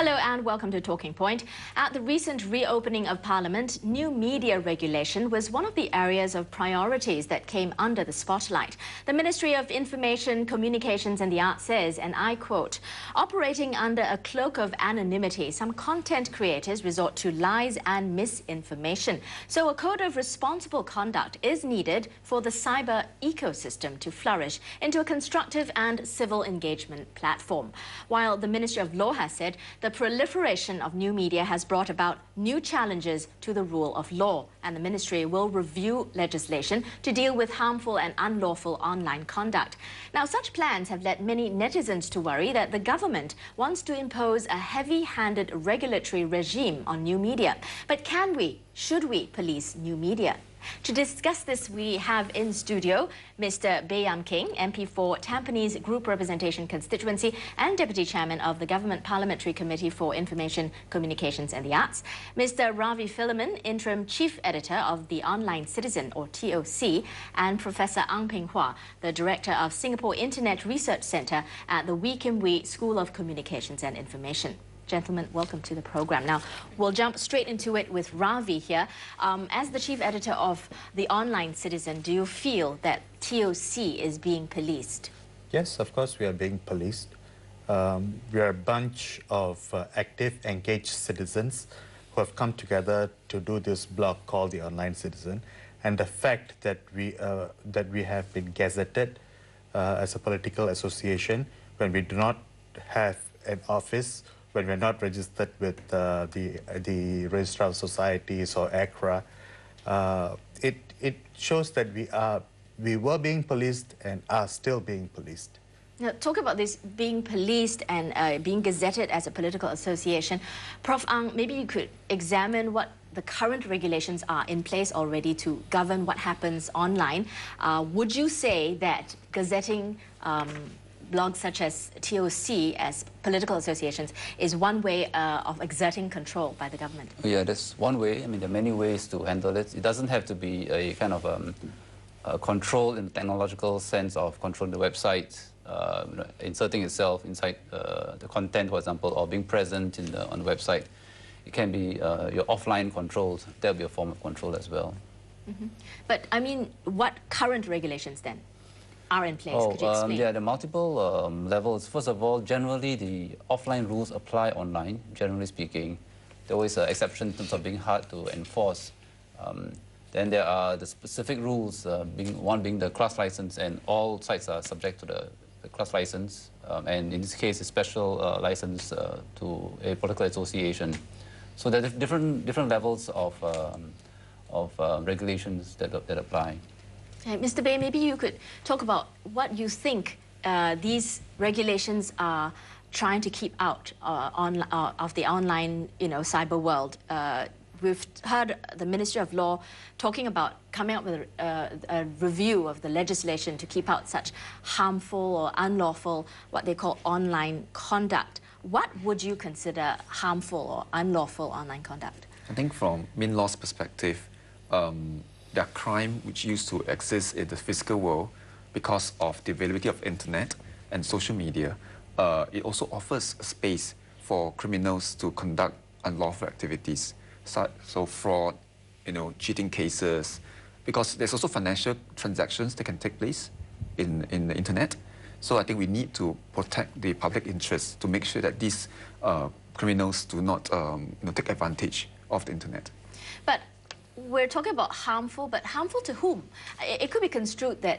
Hello and welcome to Talking Point. At the recent reopening of Parliament, new media regulation was one of the areas of priorities that came under the spotlight. The Ministry of Information, Communications and the Arts says, and I quote, "Operating under a cloak of anonymity, some content creators resort to lies and misinformation. So a code of responsible conduct is needed for the cyber ecosystem to flourish into a constructive and civil engagement platform." While the Ministry of Law has said the proliferation of new media has brought about new challenges to the rule of law, and the ministry will review legislation to deal with harmful and unlawful online conduct. Now, such plans have led many netizens to worry that the government wants to impose a heavy-handed regulatory regime on new media. But should we police new media? To discuss this, we have in studio Mr. Baey Yam Keng, MP for Tampines Group Representation Constituency and Deputy Chairman of the Government Parliamentary Committee for Information, Communications and the Arts, Mr. Ravi Philemon, Interim Chief Editor of The Online Citizen, or TOC, and Professor Ang Peng Hua, the Director of Singapore Internet Research Centre at the Wee Kim Wee School of Communications and Information. Gentlemen, welcome to the program. Now, we'll jump straight into it with Ravi here. As the chief editor of The Online Citizen, do you feel that TOC is being policed? Yes, of course we are being policed. We are a bunch of active, engaged citizens who have come together to do this blog called The Online Citizen. And the fact that we have been gazetted as a political association when we do not have an office, when we're not registered with the Registrar of Societies or ACRA, it shows that we were being policed and are still being policed. Now, talk about this being policed and being gazetted as a political association. Prof. Ang, maybe you could examine what the current regulations are in place already to govern what happens online. Would you say that gazetting blogs such as TOC as political associations is one way of exerting control by the government? Yeah, that's one way. I mean, there are many ways to handle it. It doesn't have to be a kind of control in the technological sense of controlling the website, inserting itself inside the content, for example, or being present on the website. It can be your offline controls. There'll be a form of control as well. Mm-hmm. But, I mean, what current regulations then are in place? Could you explain? Yeah, there are multiple levels. First of all, generally the offline rules apply online, generally speaking. There always an exception in terms of being hard to enforce. Then there are the specific rules, one being the class license, and all sites are subject to the class license. And in this case, a special license to a political association. So there are different levels of regulations that apply. Mr. Baey, maybe you could talk about what you think these regulations are trying to keep out of the online, cyber world. We've heard the Ministry of Law talking about coming up with a review of the legislation to keep out such harmful or unlawful, what they call online conduct. What would you consider harmful or unlawful online conduct? I think from MinLaw's perspective, there are crimes which used to exist in the physical world because of the availability of internet and social media. It also offers a space for criminals to conduct unlawful activities, so fraud, cheating cases, because there's also financial transactions that can take place in the internet. So I think we need to protect the public interest to make sure that these criminals do not take advantage of the internet. But we're talking about harmful, but harmful to whom? It could be construed that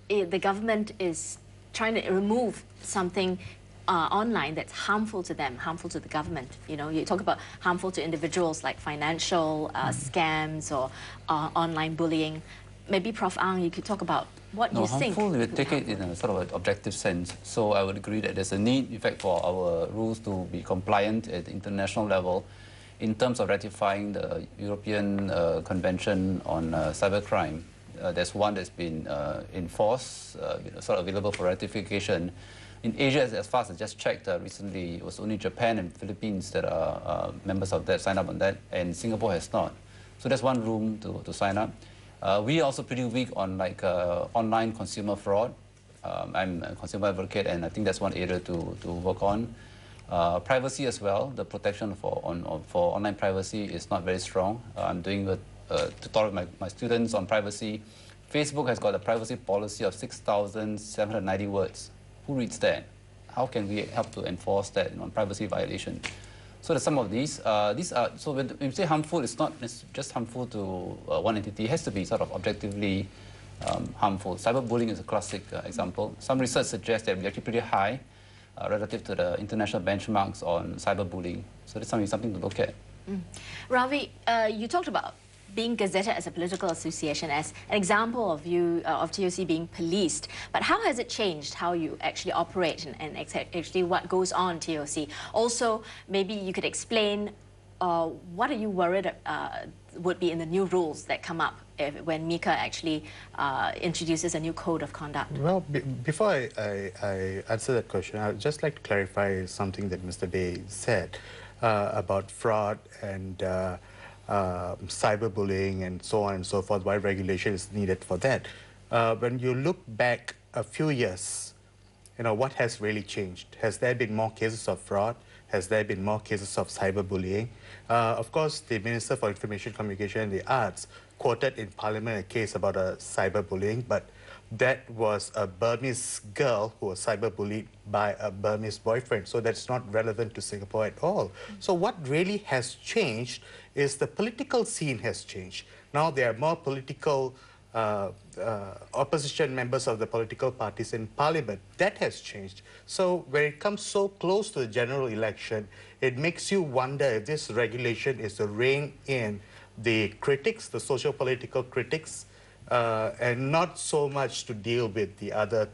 the government is trying to remove something online that's harmful to them, harmful to the government. You talk about harmful to individuals like financial scams or online bullying. Maybe Prof. Ang, you could talk about what you think. Harmful, we take it in a sort of an objective sense. So I would agree that there's a need, in fact, for our rules to be compliant at the international level in terms of ratifying the European Convention on Cybercrime. There's one that's been enforced, sort of available for ratification. In Asia, as far as I just checked recently, it was only Japan and Philippines that are members of that, signed up on that, and Singapore has not. So there's one room to sign up. We are also pretty weak on online consumer fraud. I'm a consumer advocate, and I think that's one area to work on. Privacy as well, the protection for online privacy is not very strong. I'm doing a tutorial with my students on privacy. Facebook has got a privacy policy of 6,790 words. Who reads that? How can we help to enforce that on privacy violation? So there's some of these. So when you say harmful, it's not just harmful to one entity. It has to be sort of objectively harmful. Cyberbullying is a classic example. Some research suggests that we're actually pretty high relative to the international benchmarks on cyberbullying. So that's something to look at. Ravi, you talked about being gazetted as a political association as an example of of TOC being policed. But how has it changed how you actually operate and actually what goes on TOC? Also, maybe you could explain what are you worried would be in the new rules that come up when MICA actually introduces a new code of conduct? Well, before I answer that question, I'd just like to clarify something that Mr. Bay said about fraud and cyberbullying and so on and so forth, why regulation is needed for that. When you look back a few years, what has really changed? Has there been more cases of fraud? Has there been more cases of cyberbullying? Of course, the Minister for Information, Communication and the Arts quoted in Parliament a case about a cyberbullying, but that was a Burmese girl who was cyberbullied by a Burmese boyfriend. So that's not relevant to Singapore at all. So what really has changed is the political scene has changed. Now there are more political opposition members of the political parties in Parliament. That has changed. So when it comes so close to the general election, it makes you wonder if this regulation is to rein in the critics, the socio-political critics, and not so much to deal with the other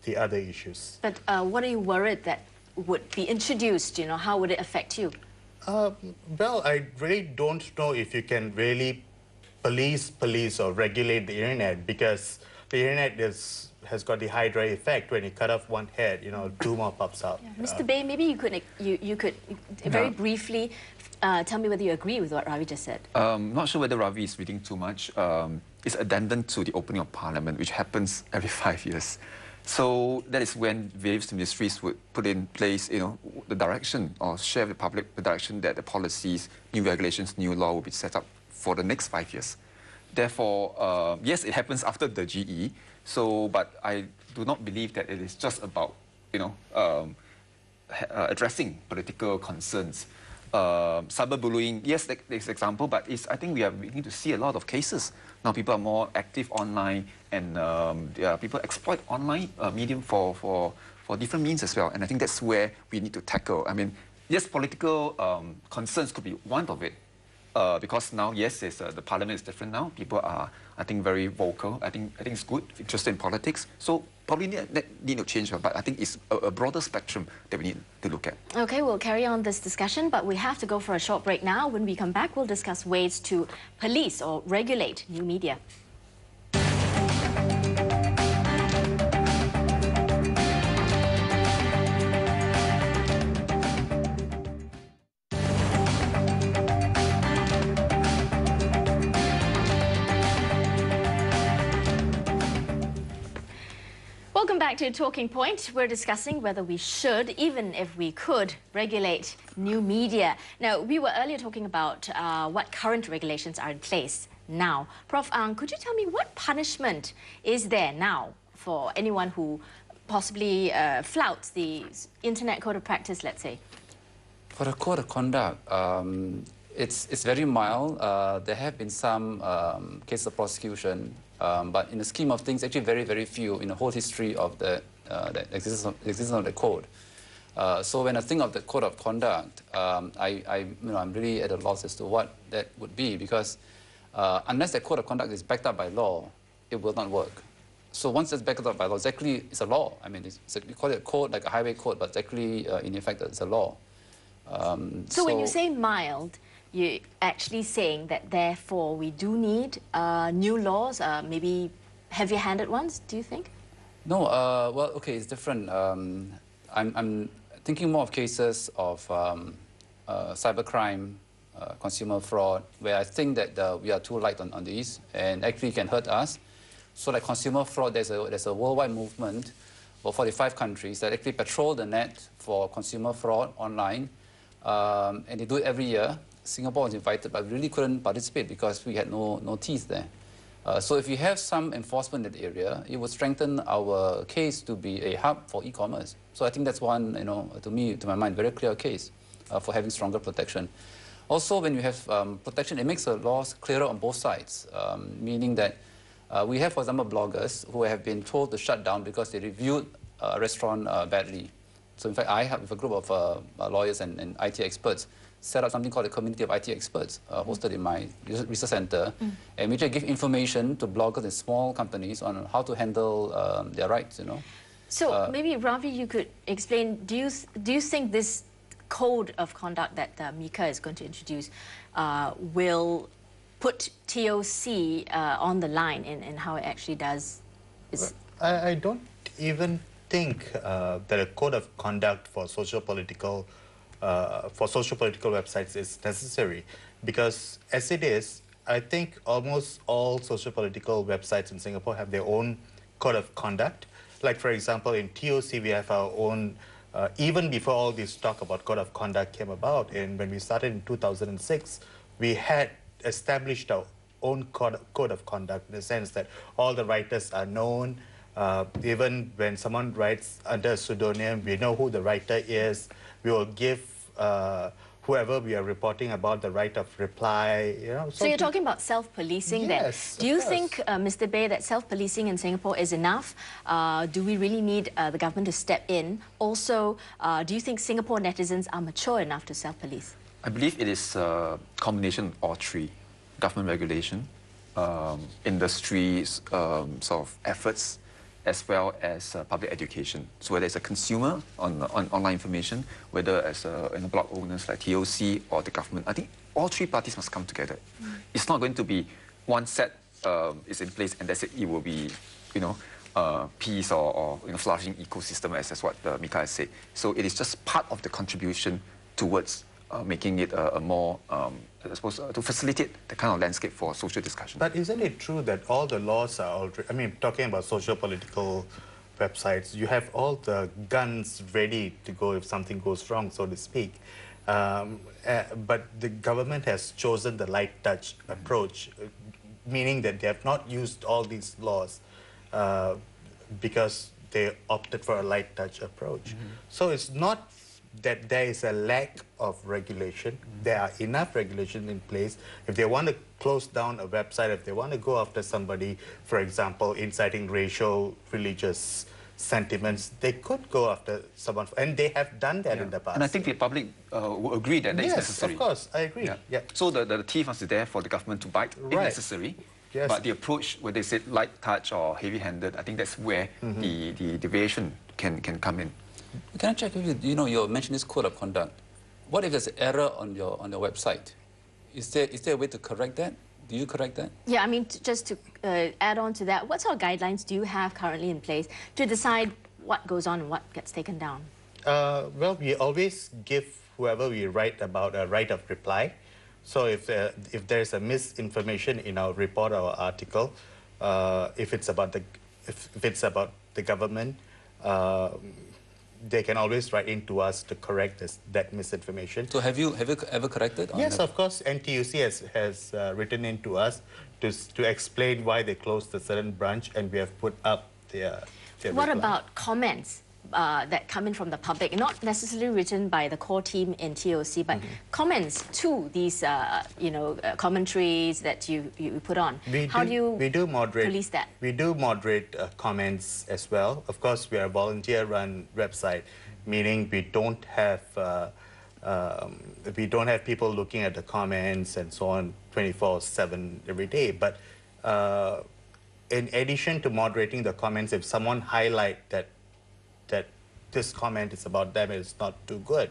issues. But what are you worried that would be introduced? How would it affect you? Well, I really don't know if you can really police or regulate the internet, because the internet has got the Hydra effect. When you cut off one head, two more pops out. Yeah. Mr. Bay, maybe you could very briefly tell me whether you agree with what Ravi just said. Not sure whether Ravi is reading too much. It's addendum to the opening of Parliament, which happens every 5 years. So that is when various ministries would put in place, the direction or share with the public the direction that the policies, new regulations, new law will be set up for the next 5 years. Therefore, yes, it happens after the GE. So, but I do not believe that it is just about, addressing political concerns. Cyberbullying, yes, that's an example, but I think we need to see a lot of cases. Now people are more active online, and people exploit online medium for different means as well. And I think that's where we need to tackle. I mean, yes, political concerns could be one of it. Because now, yes, the Parliament is different now. People are, I think, very vocal. I think it's good, interested in politics. So probably need to change, but I think it's a broader spectrum that we need to look at. Okay, we'll carry on this discussion, but we have to go for a short break now. When we come back, we'll discuss ways to police or regulate new media. Welcome back to Talking Point. We're discussing whether we should, even if we could, regulate new media. Now, we were earlier talking about what current regulations are in place now. Prof. Ang, could you tell me what punishment is there now for anyone who possibly flouts the Internet Code of Practice, let's say? For the Code of Conduct, it's very mild. There have been some cases of prosecution, but in the scheme of things, actually very, very few in the whole history of the existence of the code. So when I think of the Code of Conduct, I'm really at a loss as to what that would be, because unless the Code of Conduct is backed up by law, it will not work. So once it's backed up by law, exactly it's a law. I mean, we call it a code, like a highway code, but actually, in effect, it's a law. So when you say mild, you're actually saying that therefore we do need new laws, maybe heavy-handed ones, do you think? No, well, okay, it's different. I'm thinking more of cases of cybercrime, consumer fraud, where I think that we are too light on these and actually can hurt us. So like consumer fraud, there's a worldwide movement about 45 countries that actually patrol the net for consumer fraud online. And they do it every year. Singapore was invited, but we really couldn't participate because we had no teeth there. So if you have some enforcement in that area, it would strengthen our case to be a hub for e-commerce. So I think that's one, to my mind, very clear case for having stronger protection. Also, when you have protection, it makes the laws clearer on both sides, meaning that we have, for example, bloggers who have been told to shut down because they reviewed a restaurant badly. So in fact, I have, with a group of lawyers and IT experts, set up something called a community of IT experts hosted in my research center, and we just give information to bloggers and small companies on how to handle their rights, So maybe, Ravi, you could explain, do you think this code of conduct that MICA is going to introduce will put TOC on the line in how it actually does? I don't even think that a code of conduct for social-political websites is necessary, because as it is, I think almost all social-political websites in Singapore have their own code of conduct. Like, for example, in TOC, we have our own, even before all this talk about code of conduct came about, and when we started in 2006, we had established our own code of conduct, in the sense that all the writers are known. Even when someone writes under a pseudonym, we know who the writer is. We will give whoever we are reporting about the right of reply. So you're talking about self-policing then. Yes, do you think, Mr. Bey, that self-policing in Singapore is enough? Do we really need the government to step in? Also, do you think Singapore netizens are mature enough to self-police? I believe it is a combination of all three: government regulation, industry's sort of efforts, as well as public education. So whether it's a consumer on online information, whether as blog owners like TOC or the government, I think all three parties must come together. It's not going to be one set is in place and that's it. It will be, peace or flourishing ecosystem, as what Mika has said. So it is just part of the contribution towards making it a more, I suppose, to facilitate the kind of landscape for social discussion. But isn't it true that all the laws are already, I mean, talking about social-political websites, you have all the guns ready to go if something goes wrong, so to speak. But the government has chosen the light touch approach, meaning that they have not used all these laws because they opted for a light touch approach. So it's not that there is a lack of regulation. There are enough regulation in place. If they want to close down a website, if they want to go after somebody, for example, inciting racial, religious sentiments, they could go after someone, and they have done that in the past. And I think the public will agree that that is necessary. Yes, of course, I agree. Yeah. So the teeth must be there for the government to bite if necessary. Yes. But the approach, where they say light touch or heavy-handed, I think that's where the deviation can come in. Can I check with you? You mentioned this code of conduct. What if there's an error on your website? Is there a way to correct that? Do you correct that? Yeah, I mean, just to add on to that, what sort of guidelines do you have currently in place to decide what goes on and what gets taken down? Well, we always give whoever we write about a right of reply. So if there's a misinformation in our report or article, if it's about the government, they can always write in to us to correct that misinformation. So have you ever corrected? Yes, of course. NTUC has written in to us to explain why they closed a certain branch, and we have put up their What reply. about comments that come in from the public, not necessarily written by the core team in TOC, but comments to these, commentaries that you put on? How do you police that? We do moderate comments as well. Of course, we are a volunteer-run website, meaning we don't have people looking at the comments and so on 24/7 every day. But in addition to moderating the comments, if someone highlight that this comment is about them, it's not too good,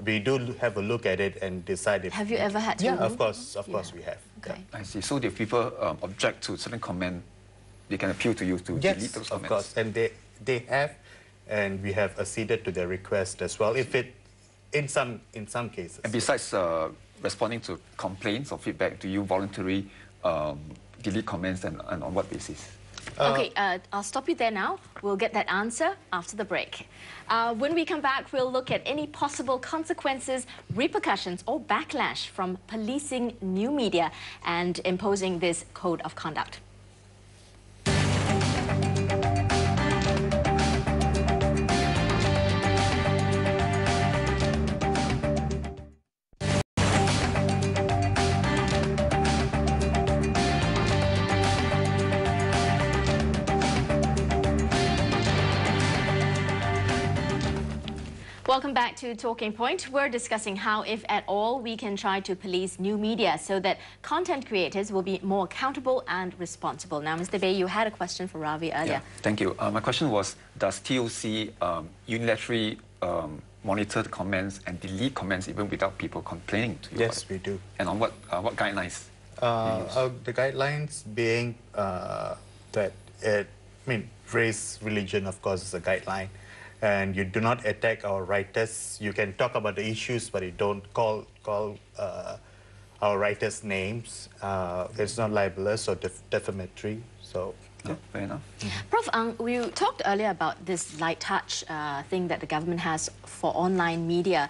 we do have a look at it and decide if... Have you ever had to? Yeah, of course we have. Okay. Yeah. I see. So if people object to certain comment, they can appeal to you to delete those comments? Of course, and they have, and we have acceded to their request as well, if it, in some cases. And besides responding to complaints or feedback, do you voluntarily delete comments, and on what basis? Okay, I'll stop you there now. We'll get that answer after the break. When we come back, we'll look at any possible consequences, repercussions or backlash from policing new media and imposing this code of conduct. Welcome back to Talking Point. We're discussing how, if at all, we can try to police new media so that content creators will be more accountable and responsible. Now, Mr. Bey, you had a question for Ravi earlier. Yeah, thank you. My question was, does TOC unilaterally monitor the comments and delete comments even without people complaining to you? Yes, we do. And on what guidelines? The guidelines being that race, religion, of course, is a guideline. And you do not attack our writers. You can talk about the issues, but you don't call our writers' names. It's not libelous or defamatory. So, yeah, fair enough. Prof. Ang, we talked earlier about this light touch thing that the government has for online media.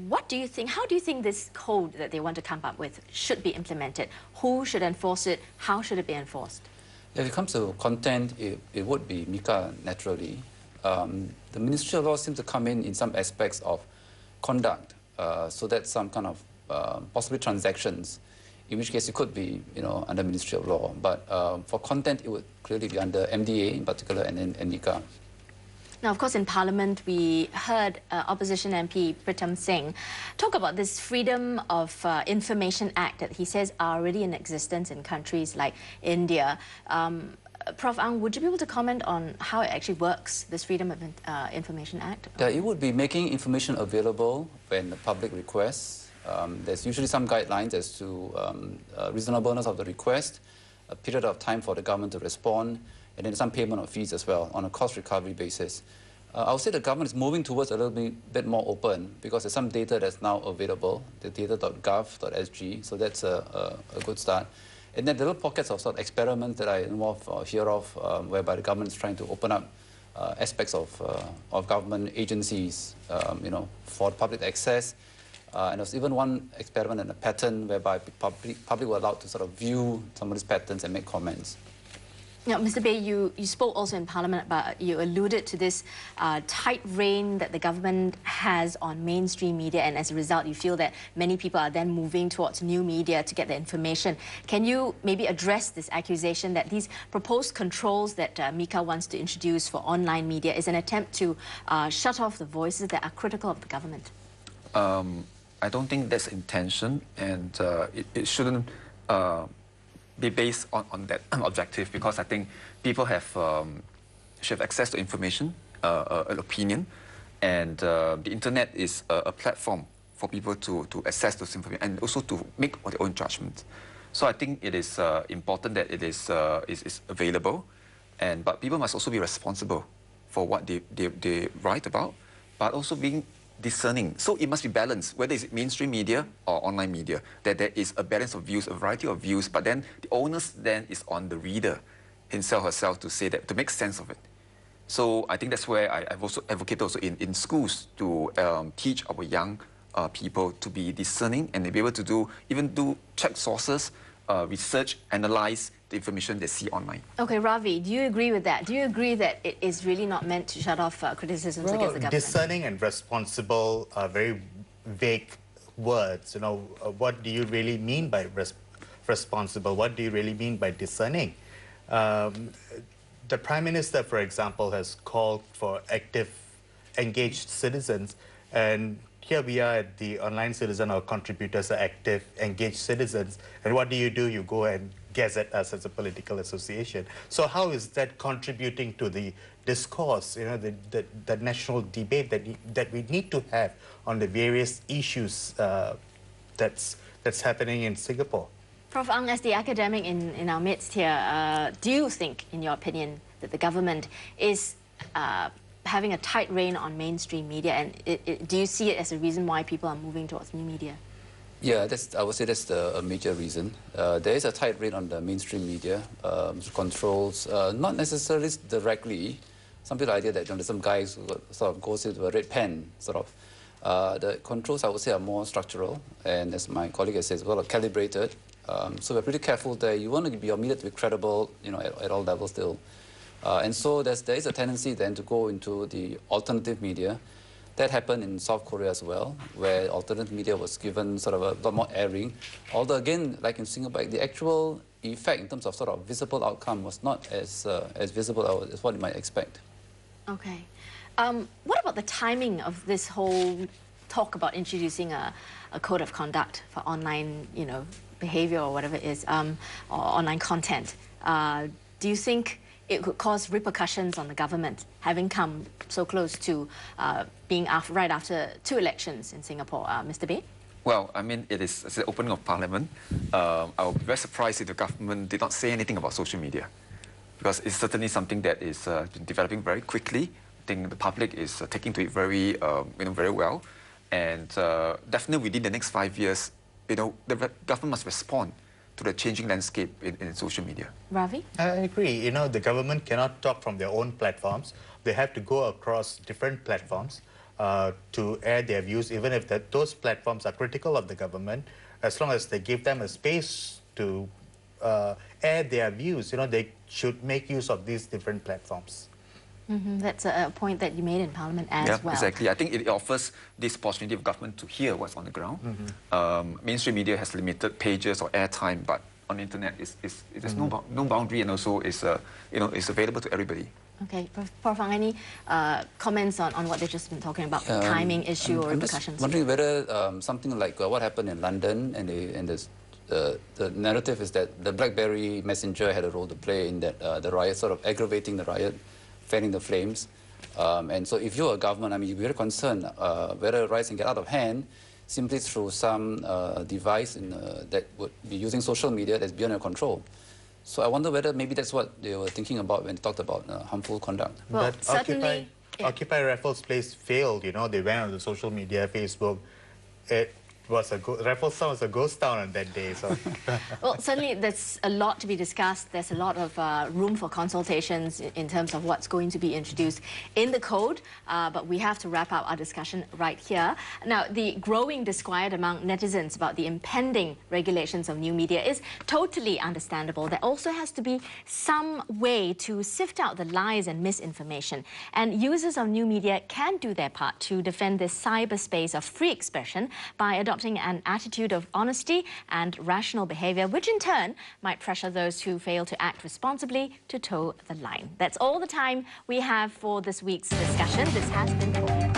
What do you think? How do you think this code that they want to come up with should be implemented? Who should enforce it? How should it be enforced? If it comes to content, it would be MICA naturally. The Ministry of Law seems to come in some aspects of conduct, so that's some kind of possibly transactions, in which case it could be, under Ministry of Law. But for content, it would clearly be under MDA in particular and then MICA. Now, of course, in Parliament, we heard Opposition MP Pritam Singh talk about this Freedom of Information Act that he says are already in existence in countries like India. Prof. Ang, would you be able to comment on how it actually works, this Freedom of Information Act? Yeah, it would be making information available when the public requests. There's usually some guidelines as to reasonableness of the request, a period of time for the government to respond, and then some payment of fees as well on a cost recovery basis. I would say the government is moving towards a little bit more open because there's some data that's now available, the data.gov.sg, so that's a good start. And then little pockets of sort of experiments that I know of or hear of, whereby the government is trying to open up aspects of government agencies, for public access. And there's even one experiment and a pattern whereby public were allowed to sort of view some of these patterns and make comments. Now, Mr. Bey, you spoke also in Parliament about, you alluded to this tight rein that the government has on mainstream media, and as a result, you feel that many people are then moving towards new media to get the information. Can you maybe address this accusation that these proposed controls that MICA wants to introduce for online media is an attempt to shut off the voices that are critical of the government? I don't think that's intention, and it shouldn't be based on that objective, because I think people should have access to information, an opinion, and the internet is a platform for people to access those information and also to make their own judgments. So I think it is important that it is available, but people must also be responsible for what they write about, but also being discerning. So it must be balanced, whether it's mainstream media or online media, that there is a balance of views, a variety of views, but then the onus then is on the reader himself, herself, to say that, to make sense of it. So I think that's where I've also advocated also in schools to teach our young people to be discerning and be able to do check sources, research, analyze the information they see online. Okay, Ravi, do you agree with that? Do you agree that it is really not meant to shut off criticisms against the government? Discerning and responsible are very vague words. What do you really mean by responsible? What do you really mean by discerning? The Prime Minister, for example, has called for active, engaged citizens, and here we are at the Online Citizen. Our contributors are active, engaged citizens. And what do? You go and gazette us as a political association. So how is that contributing to the discourse, the national debate that we need to have on the various issues that's happening in Singapore? Prof. Ang, as the academic in our midst here, do you think, in your opinion, that the government is having a tight rein on mainstream media, and do you see it as a reason why people are moving towards new media? Yeah, I would say that's a major reason. There is a tight rein on the mainstream media, controls, not necessarily directly. Some people idea that there's some guys who sort of goes into a red pen, sort of. The controls, I would say, are more structural, and as my colleague has said, well calibrated. So we're pretty careful there. You want your media to be credible, at all levels still. And so there is a tendency then to go into the alternative media. That happened in South Korea as well, where alternative media was given sort of a lot more airing. Although again, like in Singapore, the actual effect in terms of sort of visible outcome was not as visible as what you might expect. Okay. What about the timing of this whole talk about introducing a code of conduct for online, behavior or whatever it is, or online content? Do you think it could cause repercussions on the government, having come so close to being right after 2 elections in Singapore? Mr. Bey? Well, I mean, it's the opening of Parliament. I would be very surprised if the government did not say anything about social media, because it's certainly something that is been developing very quickly. I think the public is taking to it very, very well, and definitely within the next 5 years, the government must respond to the changing landscape in social media. Ravi? I agree. The government cannot talk from their own platforms. They have to go across different platforms to air their views, even if those platforms are critical of the government. As long as they give them a space to air their views, they should make use of these different platforms. That's a point that you made in Parliament as well. Exactly. I think it offers this opportunity of government to hear what's on the ground. Mainstream media has limited pages or airtime, but on the internet, there's no boundary, and also it's available to everybody. Okay, Prof. Ang, any comments on what they've just been talking about, the timing issue or repercussions? I'm wondering whether something like what happened in London, and the narrative is that the BlackBerry Messenger had a role to play in that the riot, sort of aggravating the riot, fanning the flames. And so if you're a government, you'd be very concerned whether riots can get out of hand simply through some device that would be using social media that's beyond your control. So I wonder whether maybe that's what they were thinking about when they talked about harmful conduct. Well, but certainly... Occupy Raffles Place failed, they went on the social media, Facebook. Raffles Town was a ghost town on that day. So. Well, certainly there's a lot to be discussed. There's a lot of room for consultations in terms of what's going to be introduced in the code. But we have to wrap up our discussion right here. Now, the growing disquiet among netizens about the impending regulations of new media is totally understandable. There also has to be some way to sift out the lies and misinformation. And users of new media can do their part to defend this cyberspace of free expression by adopting an attitude of honesty and rational behavior, which in turn might pressure those who fail to act responsibly to toe the line. That's all the time we have for this week's discussion. This has been